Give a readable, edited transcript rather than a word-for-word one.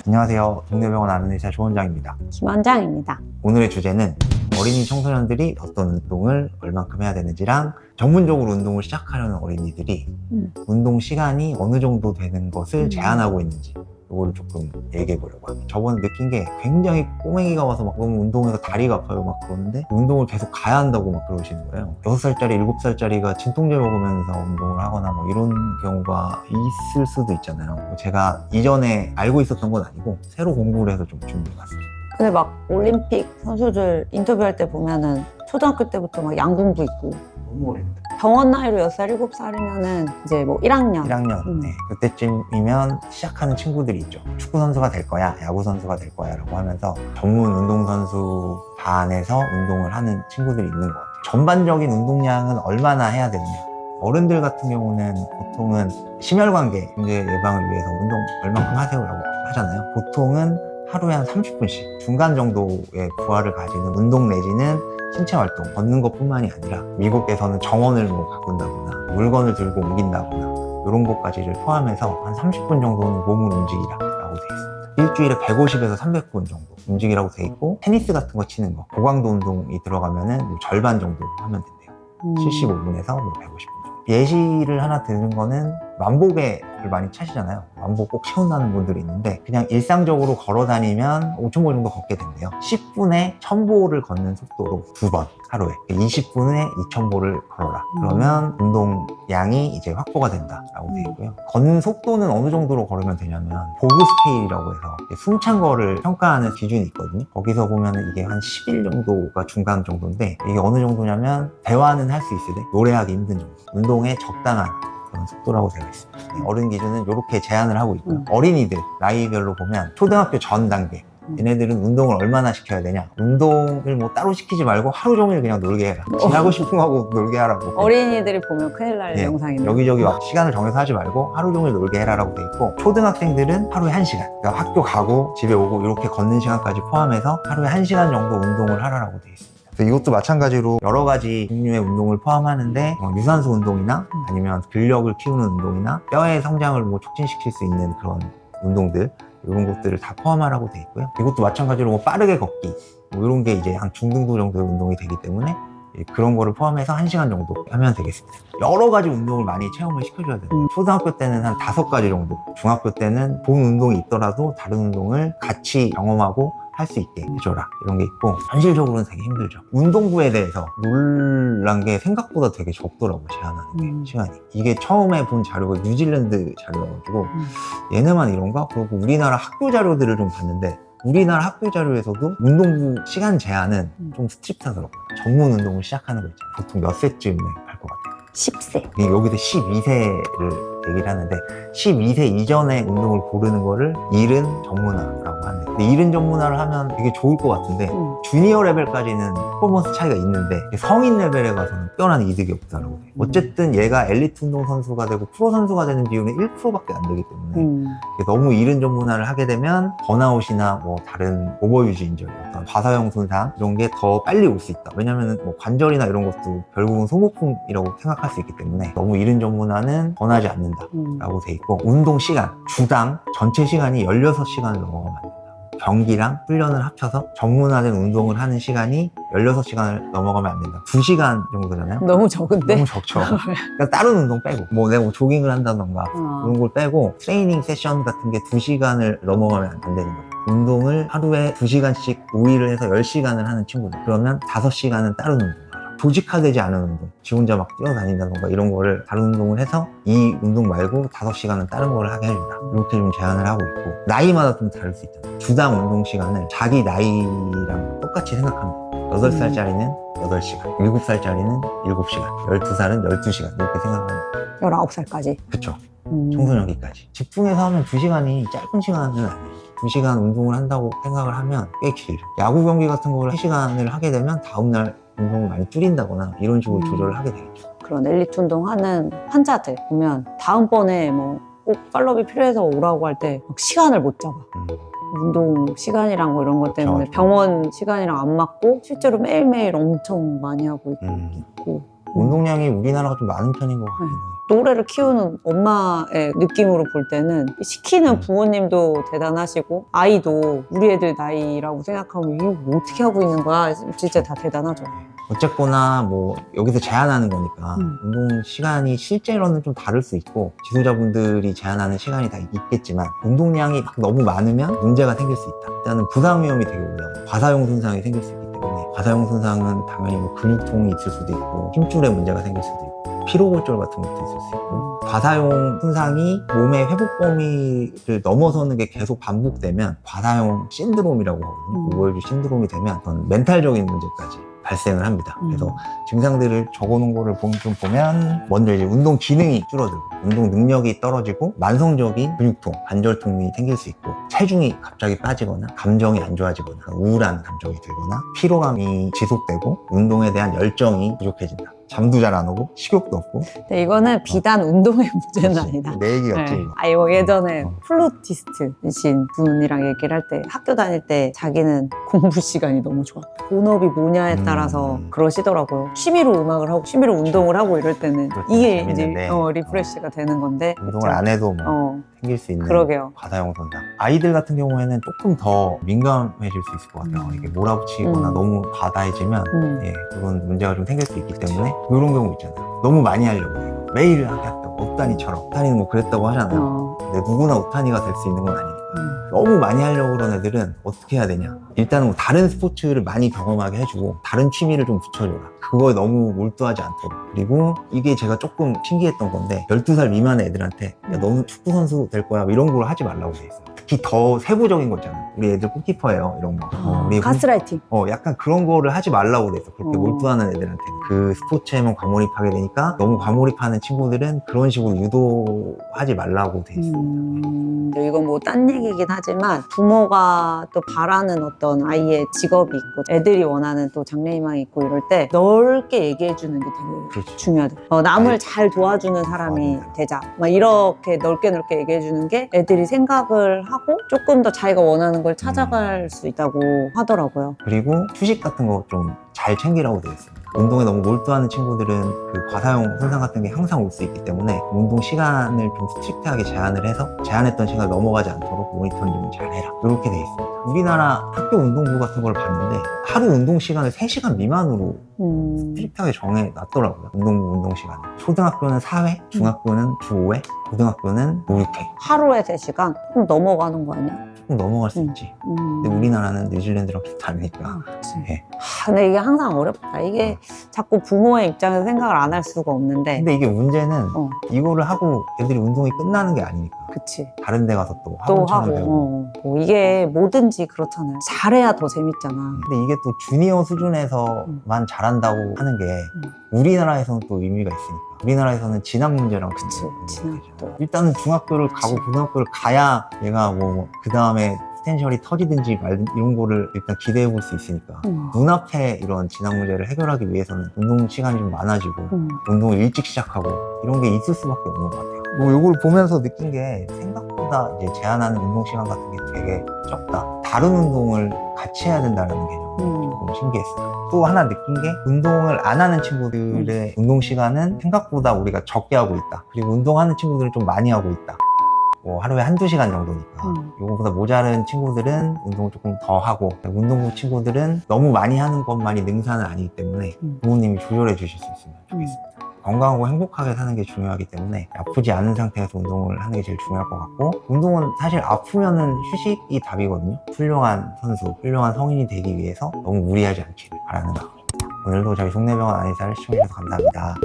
안녕하세요. 동네병원 아는 의사 조원장입니다. 김원장입니다. 오늘의 주제는 어린이 청소년들이 어떤 운동을 얼만큼 해야 되는지랑 전문적으로 운동을 시작하려는 어린이들이 운동 시간이 어느 정도 되는 것을 제한하고 있는지 이거를 조금 얘기해 보려고 합니다. 저번에 느낀 게 굉장히 꼬맹이가 와서 막 너무 운동해서 다리가 아파요 막 그러는데 운동을 계속 가야 한다고 막 그러시는 거예요. 6살짜리, 7살짜리가 진통제 먹으면서 운동을 하거나 뭐 이런 경우가 있을 수도 있잖아요. 제가 이전에 알고 있었던 건 아니고 새로 공부를 해서 좀 준비해 봤습니다. 근데 막 올림픽 선수들 인터뷰할 때 보면은 초등학교 때부터 막 양궁부 있고 너무 어렵다. 병원 나이로 6살, 7살이면은 이제 뭐 1학년 1학년 네. 그때쯤이면 시작하는 친구들이 있죠. 축구 선수가 될 거야, 야구 선수가 될 거야 라고 하면서 전문 운동선수 반에서 운동을 하는 친구들이 있는 것 같아요. 전반적인 운동량은 얼마나 해야 되느냐. 어른들 같은 경우는 보통은 심혈관계 문제 예방을 위해서 운동 얼만큼 하세요 라고 하잖아요. 보통은 하루에 한 30분씩 중간 정도의 부하를 가지는 운동 내지는 신체 활동, 걷는 것뿐만이 아니라 미국에서는 정원을 뭐 가꾼다거나 물건을 들고 옮긴다거나 이런 것까지를 포함해서 한 30분 정도는 몸을 움직이라고 되어 있습니다. 일주일에 150에서 300분 정도 움직이라고 되어 있고 테니스 같은 거 치는 거, 고강도 운동이 들어가면은 뭐 절반 정도 하면 된대요. 75분에서 뭐 150분 정도. 예시를 하나 드는 거는 만보계를 많이 차시잖아요. 만보 꼭 채운다는 분들이 있는데 그냥 일상적으로 걸어 다니면 5,000보 정도 걷게 된대요. 10분에 1,000보를 걷는 속도로 2번 하루에 20분에 2,000보를 걸어라. 그러면 운동량이 이제 확보가 된다라고 되어 있고요. 걷는 속도는 어느 정도로 걸으면 되냐면 보그 스케일이라고 해서 숨찬 거를 평가하는 기준이 있거든요. 거기서 보면 이게 한 10일 정도가 중간 정도인데 이게 어느 정도냐면 대화는 할 수 있으되 노래하기 힘든 정도. 운동에 적당한 그런 속도라고 되어 있습니다. 어른 기준은 이렇게 제한을 하고 있고요. 어린이들 나이별로 보면 초등학교 전 단계 얘네들은 운동을 얼마나 시켜야 되냐. 운동을 뭐 따로 시키지 말고 하루 종일 그냥 놀게 해라. 지나고 싶은 거 하고 놀게 하라고. 어린이들이 보면 큰일 날 네, 영상인데 여기저기 막 시간을 정해서 하지 말고 하루 종일 놀게 해라라고 돼 있고 초등학생들은 하루에 1시간 그러니까 학교 가고 집에 오고 이렇게 걷는 시간까지 포함해서 하루에 1시간 정도 운동을 하라고 돼 있습니다. 이것도 마찬가지로 여러 가지 종류의 운동을 포함하는데 유산소 운동이나 아니면 근력을 키우는 운동이나 뼈의 성장을 뭐 촉진시킬 수 있는 그런 운동들 이런 것들을 다 포함하라고 돼 있고요. 이것도 마찬가지로 뭐 빠르게 걷기 뭐 이런 게 이제 한 중등도 정도의 운동이 되기 때문에 그런 거를 포함해서 1시간 정도 하면 되겠습니다. 여러 가지 운동을 많이 체험을 시켜줘야 돼요. 초등학교 때는 한 5가지 정도, 중학교 때는 본 운동이 있더라도 다른 운동을 같이 경험하고 할 수 있게 해줘라 이런 게 있고 현실적으로는 되게 힘들죠. 운동부에 대해서 놀란 게 생각보다 되게 적더라고요. 제한하는 게 시간이. 이게 처음에 본 자료가 뉴질랜드 자료여가지고 얘네만 이런가? 그리고 우리나라 학교 자료들을 좀 봤는데 우리나라 학교 자료에서도 운동부 시간 제한은 좀 스트릭트하더라고요. 전문 운동을 시작하는 거 있잖아요. 보통 몇 세쯤에 할 것 같아요? 10세 여기서 12세를 얘기를 하는데 12세 이전에 운동을 고르는 거를 이른 전문화라고 하는데 근데 이른 전문화를 하면 되게 좋을 것 같은데 주니어 레벨까지는 퍼포먼스 차이가 있는데 성인 레벨에 가서는 뛰어난 이득이 없다라고 해요. 어쨌든 얘가 엘리트 운동 선수가 되고 프로 선수가 되는 비율은 1%밖에 안 되기 때문에 너무 이른 전문화를 하게 되면 번아웃이나 뭐 다른 오버유지 인저리 어떤 과사용 손상 이런 게 더 빨리 올 수 있다. 왜냐면 뭐 관절이나 이런 것도 결국은 소모품이라고 생각할 수 있기 때문에 너무 이른 전문화는 권하지 않는다라고 돼 있고 운동 시간 주당 전체 시간이 16시간을 넘어가면 안 된다. 경기랑 훈련을 합쳐서 전문화된 운동을 하는 시간이 16시간을 넘어가면 안 된다. 2시간 정도잖아요. 너무 적은데? 너무 적죠. 그러니까 다른 운동 빼고 뭐 내가 뭐 조깅을 한다던가 이런 걸 빼고 트레이닝 세션 같은 게 2시간을 넘어가면 안 되는 거예요. 운동을 하루에 2시간씩 5일을 해서 10시간을 하는 친구들 그러면 5시간은 다른 운동 조직화되지 않은 운동 지 혼자 막 뛰어다닌다던가 이런 거를 다른 운동을 해서 이 운동 말고 5시간은 다른 거를 하게 해준다 이렇게 좀 제한을 하고 있고 나이마다 좀 다를 수 있잖아요. 주당 운동 시간을 자기 나이랑 똑같이 생각합니다. 8살짜리는 8시간 7살짜리는 7시간 12살은 12시간 이렇게 생각합니다. 19살까지 그쵸. 청소년기까지 집중해서 하면 2시간이 짧은 시간은 아니에요. 2시간 운동을 한다고 생각을 하면 꽤 길죠. 야구 경기 같은 거를 3시간을 하게 되면 다음날 운동을 많이 줄인다거나 이런 식으로 조절을 하게 되겠죠. 그런 엘리트 운동하는 환자들 보면 다음번에 뭐 꼭 팔로업이 필요해서 오라고 할 때 시간을 못 잡아. 운동 시간이랑 뭐 이런 것 때문에 그렇죠. 병원 시간이랑 안 맞고 실제로 매일매일 엄청 많이 하고 있고 운동량이 우리나라가 좀 많은 편인 것 같긴 해요. 또래를 키우는 엄마의 느낌으로 볼 때는 시키는 부모님도 대단하시고 아이도 우리 애들 나이라고 생각하면 이거 뭐 어떻게 하고 있는 거야? 진짜 다 대단하죠. 어쨌거나 뭐 여기서 제한하는 거니까 운동 시간이 실제로는 좀 다를 수 있고 지도자분들이 제한하는 시간이 다 있겠지만 운동량이 막 너무 많으면 문제가 생길 수 있다. 일단은 부상 위험이 되게 올라가요. 과사용 손상이 생길 수 있기 때문에 과사용 손상은 당연히 뭐 근육통이 있을 수도 있고 힘줄에 문제가 생길 수도 있고 피로골절 같은 것도 있을 수 있고 과사용 손상이 몸의 회복 범위를 넘어서는 게 계속 반복되면 과사용 신드롬이라고 하거든요. 오버유즈 신드롬이 되면 그건 멘탈적인 문제까지 발생을 합니다. 그래서 증상들을 적어놓은 거를 좀 보면 먼저 이제 운동 기능이 줄어들고 운동 능력이 떨어지고 만성적인 근육통, 관절통이 생길 수 있고 체중이 갑자기 빠지거나 감정이 안 좋아지거나 우울한 감정이 들거나 피로감이 지속되고 운동에 대한 열정이 부족해진다. 잠도 잘 안 오고 식욕도 없고. 근데 이거는 비단 운동의 문제는 아니다. 내 얘기였지. 네. 이거 예전에 플루티스트이신 분이랑 얘기를 할 때 학교 다닐 때 자기는 공부 시간이 너무 좋았다. 본업이 뭐냐에 따라서 그러시더라고요. 취미로 음악을 하고 취미로 운동을 하고 이럴 때는 그렇죠. 이게 이제 재밌는데. 리프레시가 되는 건데 운동을 안 해도 뭐 생길 수 있는 그러게요. 과사용 손상. 아이들 같은 경우에는 조금 더 민감해질 수 있을 것 같아요. 이게 몰아붙이거나 너무 과다해지면 예, 그런 문제가 좀 생길 수 있기 때문에 이런 경우 있잖아요. 너무 많이 하려고 해요. 매일 하게 했다고 옥타니처럼. 옥타니는 뭐 그랬다고 하잖아요. 근데 누구나 옥타니가 될 수 있는 건 아니니까. 너무 많이 하려고 그런 애들은 어떻게 해야 되냐. 일단은 뭐 다른 스포츠를 많이 경험하게 해주고 다른 취미를 좀 붙여줘라. 그거에 너무 몰두하지 않도록. 그리고 이게 제가 조금 신기했던 건데 12살 미만의 애들한테 야, 너는 축구선수 될 거야 이런 걸 하지 말라고 돼 있어요. 특히 더 세부적인 거 있잖아요. 우리 애들 골키퍼예요 이런 거. 우리 가스라이팅. 약간 그런 거를 하지 말라고 돼 있어. 그렇게 몰두하는 애들한테는. 그 스포츠에만 과몰입하게 되니까 너무 과몰입하는 친구들은 그런 식으로 유도하지 말라고 돼 있습니다. 이건 뭐 딴 얘기긴 하지만 부모가 또 바라는 어떤 아이의 직업이 있고 애들이 원하는 또 장래희망이 있고 이럴 때 넓게 얘기해 주는 게 되게 그렇죠. 중요하대. 남을 잘 도와주는 사람이 되자. 막 이렇게 넓게 얘기해 주는 게 애들이 생각을 하고 조금 더 자기가 원하는 걸 찾아갈 수 있다고 하더라고요. 그리고 휴식 같은 거 좀 잘 챙기라고 되어 있습니다. 운동에 너무 몰두하는 친구들은 그 과사용 손상 같은 게 항상 올 수 있기 때문에 운동 시간을 좀 스트릭트하게 제한을 해서 제한했던 시간을 넘어가지 않도록 모니터링을 잘 해라. 이렇게 되어 있습니다. 우리나라 학교 운동부 같은 걸 봤는데 하루 운동 시간을 3시간 미만으로 스트릭트하게 정해놨더라고요. 운동부 운동 시간을. 초등학교는 4회, 중학교는 주 5회, 고등학교는 5, 6회. 하루에 3시간? 그럼 넘어가는 거 아니야? 조금 넘어갈 수 있지. 근데 우리나라는 뉴질랜드랑 비슷하니까. 그치. 예. 근데 이게 항상 어렵다. 이게 자꾸 부모의 입장에서 생각을 안 할 수가 없는데. 근데 이게 문제는 이거를 하고 애들이 운동이 끝나는 게 아니니까. 그치. 다른 데 가서 또 또 학원처럼 배우고. 하고. 뭐 이게 뭐든지 그렇잖아요. 잘해야 더 재밌잖아. 근데 이게 또 주니어 수준에서만 잘한다고 하는 게 우리나라에서는 또 의미가 있으니까. 우리나라에서는 진학 문제랑 그치, 진학도. 일단은 중학교를 가고 고등학교를 가야 얘가 뭐 그 다음에 포텐셜이 터지든지 말든 이런 거를 일단 기대해 볼 수 있으니까 눈앞에 이런 진학 문제를 해결하기 위해서는 운동 시간이 좀 많아지고 운동을 일찍 시작하고 이런 게 있을 수밖에 없는 것 같아요. 뭐 이걸 보면서 느낀 게 생각보다 이제 제한하는 운동 시간 같은 게 되게 적다. 다른 운동을 같이 해야 된다는 개념이 조금 신기했어요. 또 하나 느낀 게 운동을 안 하는 친구들의 운동 시간은 생각보다 우리가 적게 하고 있다. 그리고 운동하는 친구들은 좀 많이 하고 있다. 뭐 하루에 한두 시간 정도니까 이거보다 모자른 친구들은 운동을 조금 더 하고 운동부 친구들은 너무 많이 하는 것만이 능사는 아니기 때문에 부모님이 조절해 주실 수 있으면 좋겠습니다. 건강하고 행복하게 사는 게 중요하기 때문에 아프지 않은 상태에서 운동을 하는 게 제일 중요할 것 같고 운동은 사실 아프면은 휴식이 답이거든요. 훌륭한 선수, 훌륭한 성인이 되기 위해서 너무 무리하지 않기를 바라는 마음입니다. 오늘도 저희 동네병원 안의사를 시청해주셔서 감사합니다.